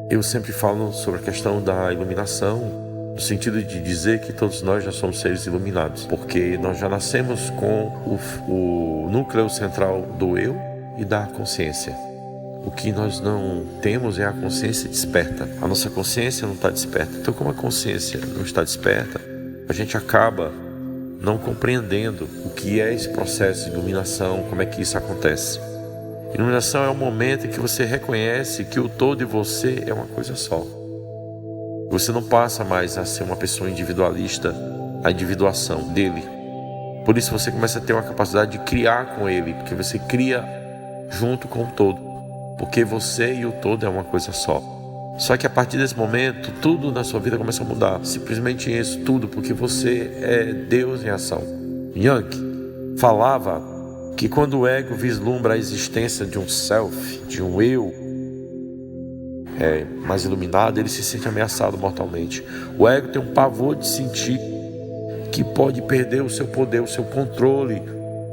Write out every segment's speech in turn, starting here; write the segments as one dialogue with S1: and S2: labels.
S1: Eu sempre falo sobre a questão da iluminação, no sentido de dizer que todos nós já somos seres iluminados, porque nós já nascemos com o núcleo central do eu e da consciência. O que nós não temos é a consciência desperta. A nossa consciência não está desperta. Então, como a consciência não está desperta, a gente acaba não compreendendo o que é esse processo de iluminação, como é que isso acontece. Iluminação é o momento em que você reconhece que o todo e você é uma coisa só. Você não passa mais a ser uma pessoa individualista, a individuação dele. Por isso você começa a ter uma capacidade de criar com ele, porque você cria junto com o todo. Porque você e o todo é uma coisa só. Só que a partir desse momento, tudo na sua vida começa a mudar. Simplesmente isso, tudo, porque você é Deus em ação. Jung falava que quando o ego vislumbra a existência de um self, de um eu mais iluminado, ele se sente ameaçado mortalmente. O ego tem um pavor de sentir que pode perder o seu poder, o seu controle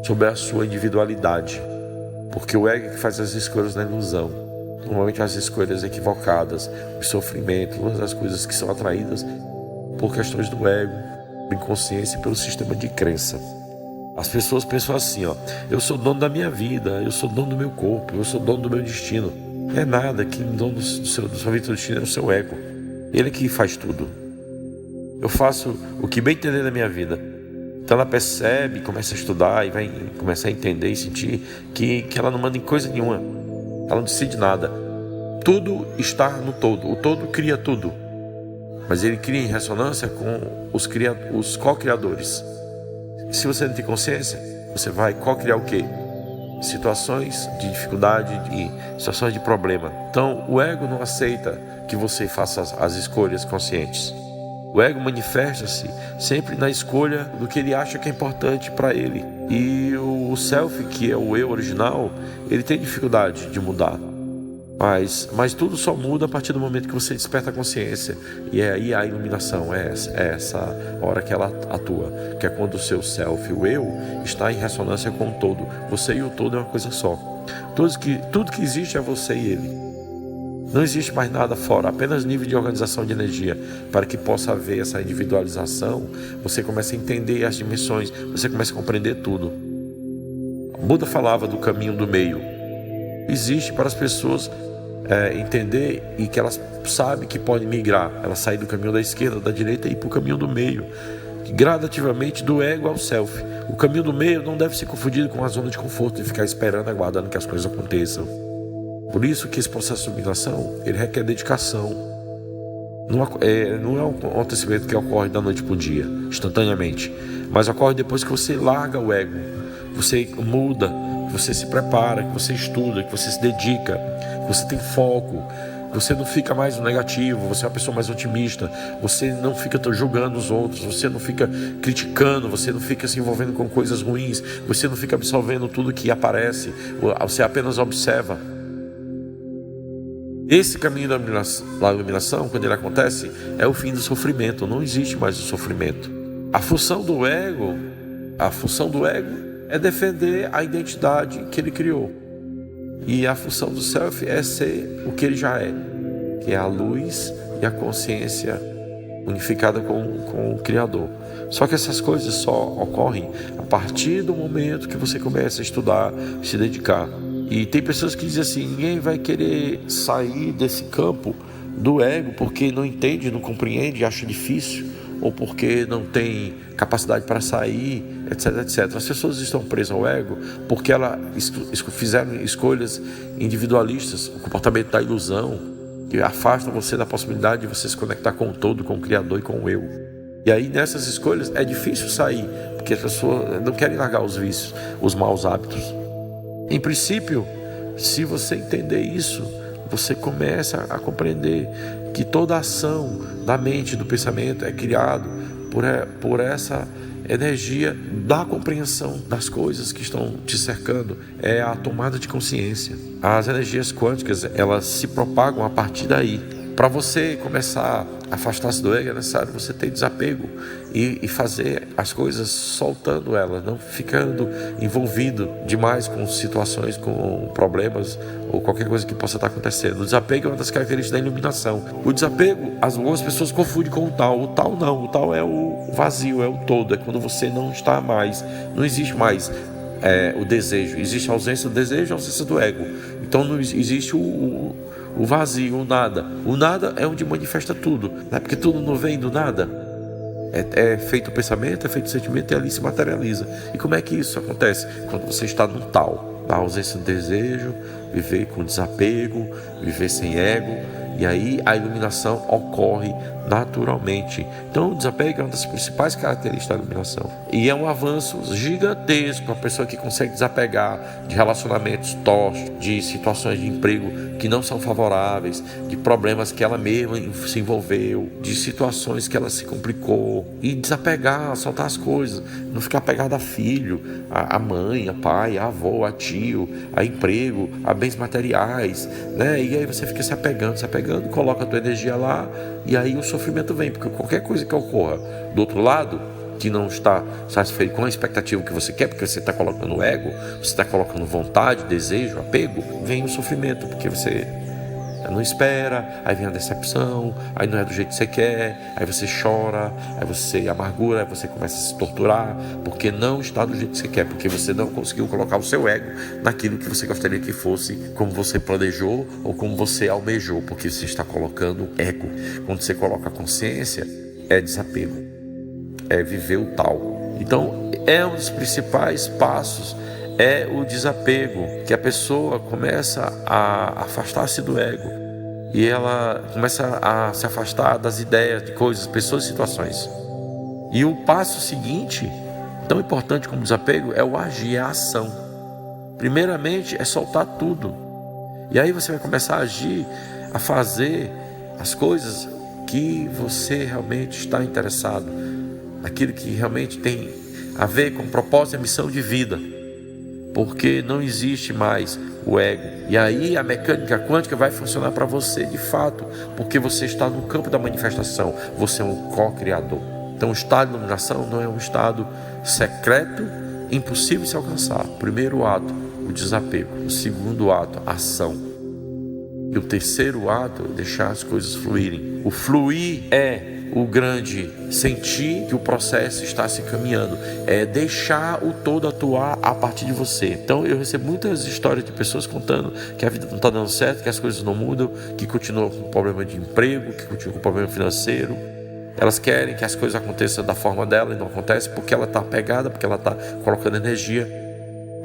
S1: sobre a sua individualidade. Porque o ego é que faz as escolhas na ilusão. Normalmente as escolhas equivocadas, o sofrimento, todas as coisas que são atraídas por questões do ego, da inconsciência e pelo sistema de crença. As pessoas pensam assim, eu sou dono da minha vida, eu sou dono do meu corpo, eu sou dono do meu destino. Não é nada, quem é dono do sua vida e do destino é o seu ego. Ele que faz tudo. Eu faço o que bem entender da minha vida. Então ela percebe, começa a estudar e vai começar a entender e sentir que ela não manda em coisa nenhuma. Ela não decide nada. Tudo está no todo. O todo cria tudo. Mas ele cria em ressonância com os co-criadores. Se você não tem consciência, você vai co-criar o quê? Situações de dificuldade e situações de problema. Então o ego não aceita que você faça as escolhas conscientes. O ego manifesta-se sempre na escolha do que ele acha que é importante para ele. E o self, que é o eu original, ele tem dificuldade de mudar. Mas tudo só muda a partir do momento que você desperta a consciência. E aí a iluminação é essa hora que ela atua. Que é quando o seu self, o eu, está em ressonância com o todo. Você e o todo é uma coisa só. Tudo que existe é você e ele. Não existe mais nada fora, apenas nível de organização de energia. Para que possa haver essa individualização, você começa a entender as dimensões, você começa a compreender tudo. Buda falava do caminho do meio. Existe para as pessoas entender e que elas sabem que podem migrar. Elas saem do caminho da esquerda, da direita e ir para o caminho do meio. Gradativamente do ego ao self. O caminho do meio não deve ser confundido com a zona de conforto de ficar esperando, aguardando que as coisas aconteçam. Por isso que esse processo de iluminação, ele requer dedicação. Não é um acontecimento que ocorre da noite para o dia, instantaneamente. Mas ocorre depois que você larga o ego. Você muda, que você se prepara, que você estuda, que você se dedica, que você tem foco. Você não fica mais no negativo, você é uma pessoa mais otimista. Você não fica julgando os outros, você não fica criticando, você não fica se envolvendo com coisas ruins, você não fica absorvendo tudo que aparece, você apenas observa. Esse caminho da iluminação, quando ele acontece, é o fim do sofrimento. Não existe mais o sofrimento. A função do ego é defender a identidade que ele criou. E a função do self é ser o que ele já é, que é a luz e a consciência unificada com o Criador. Só que essas coisas só ocorrem a partir do momento que você começa a estudar, se dedicar. E tem pessoas que dizem assim, ninguém vai querer sair desse campo do ego porque não entende, não compreende, acha difícil, ou porque não tem capacidade para sair, etc, etc. As pessoas estão presas ao ego porque elas fizeram escolhas individualistas, o comportamento da ilusão, que afasta você da possibilidade de você se conectar com o todo, com o Criador e com o eu. E aí nessas escolhas é difícil sair, porque as pessoas não querem largar os vícios, os maus hábitos. Em princípio, se você entender isso, você começa a compreender que toda ação da mente, do pensamento é criado por essa energia da compreensão das coisas que estão te cercando. É a tomada de consciência. As energias quânticas, elas se propagam a partir daí. Para você começar a afastar-se do ego, é necessário você ter desapego e fazer as coisas soltando elas, não ficando envolvido demais com situações, com problemas ou qualquer coisa que possa estar acontecendo. O desapego é uma das características da iluminação. O desapego, algumas pessoas confundem com o tal. O tal não, o tal é o vazio, é o todo, é quando você não está mais, não existe mais o desejo, existe a ausência do desejo, a ausência do ego. Então não existe o vazio, o nada. O nada é onde manifesta tudo, né? Porque tudo não vem do nada. É feito o pensamento, é feito o sentimento e ali se materializa. E como é que isso acontece? Quando você está no tal, na ausência do desejo, viver com desapego, viver sem ego, e aí a iluminação ocorre naturalmente. Então o desapego é uma das principais características da iluminação. E é um avanço gigantesco a pessoa que consegue desapegar de relacionamentos toscos, de situações de emprego que não são favoráveis, de problemas que ela mesma se envolveu, de situações que ela se complicou, e desapegar, soltar as coisas, não ficar apegado a filho, a mãe, a pai, a avó, a tio, a emprego, a bens materiais, né? E aí você fica se apegando, coloca a tua energia lá, e aí o sofrimento vem, porque qualquer coisa que ocorra do outro lado, que não está satisfeito com a expectativa que você quer, porque você está colocando ego, você está colocando vontade, desejo, apego, vem o sofrimento, porque você não espera, aí vem a decepção, aí não é do jeito que você quer, aí você chora, aí você amargura, aí você começa a se torturar, porque não está do jeito que você quer, porque você não conseguiu colocar o seu ego naquilo que você gostaria que fosse, como você planejou ou como você almejou, porque você está colocando ego. Quando você coloca a consciência, é desapego, é viver o tal. Então é um dos principais passos, é o desapego, que a pessoa começa a afastar-se do ego e ela começa a se afastar das ideias, de coisas, pessoas e situações. E o passo seguinte, tão importante como o desapego, é o agir, é a ação. Primeiramente é soltar tudo, e aí você vai começar a agir, a fazer as coisas que você realmente está interessado, aquilo que realmente tem a ver com propósito e missão de vida, porque não existe mais o ego. E aí a mecânica quântica vai funcionar para você de fato, porque você está no campo da manifestação, você é um co-criador. Então o estado de iluminação não é um estado secreto, impossível de se alcançar. O primeiro ato, o desapego. O segundo ato, a ação. E o terceiro ato, deixar as coisas fluírem. O fluir é o grande sentir que o processo está se caminhando, é deixar o todo atuar a partir de você. Então eu recebo muitas histórias de pessoas contando que a vida não está dando certo, que as coisas não mudam, que continuam com problema de emprego, que continuam com problema financeiro. Elas querem que as coisas aconteçam da forma dela e não acontece porque ela está apegada, porque ela está colocando energia.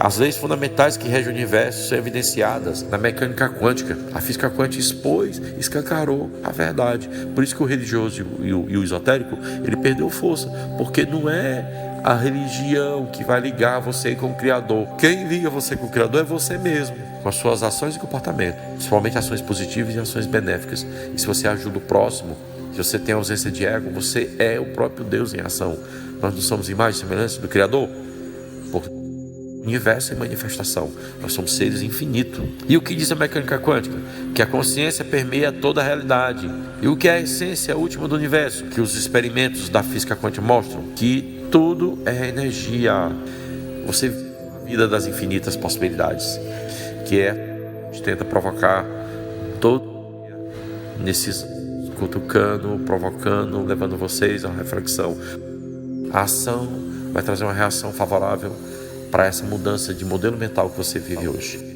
S1: As leis fundamentais que regem o universo são evidenciadas na mecânica quântica. A física quântica expôs, escancarou a verdade. Por isso que o religioso e o esotérico, ele perdeu força, porque não é a religião que vai ligar você com o Criador. Quem liga você com o Criador é você mesmo, com as suas ações e comportamento, principalmente ações positivas e ações benéficas. E se você ajuda o próximo, se você tem ausência de ego, você é o próprio Deus em ação. Nós não somos imagem e semelhança do Criador? Universo em manifestação, nós somos seres infinitos. E o que diz a mecânica quântica? Que a consciência permeia toda a realidade. E o que é a essência última do universo? Que os experimentos da física quântica mostram que tudo é energia. Você vive a vida das infinitas possibilidades, que a gente tenta provocar todo nesses cutucando, provocando, levando vocês à reflexão. A ação vai trazer uma reação favorável para essa mudança de modelo mental que você vive hoje.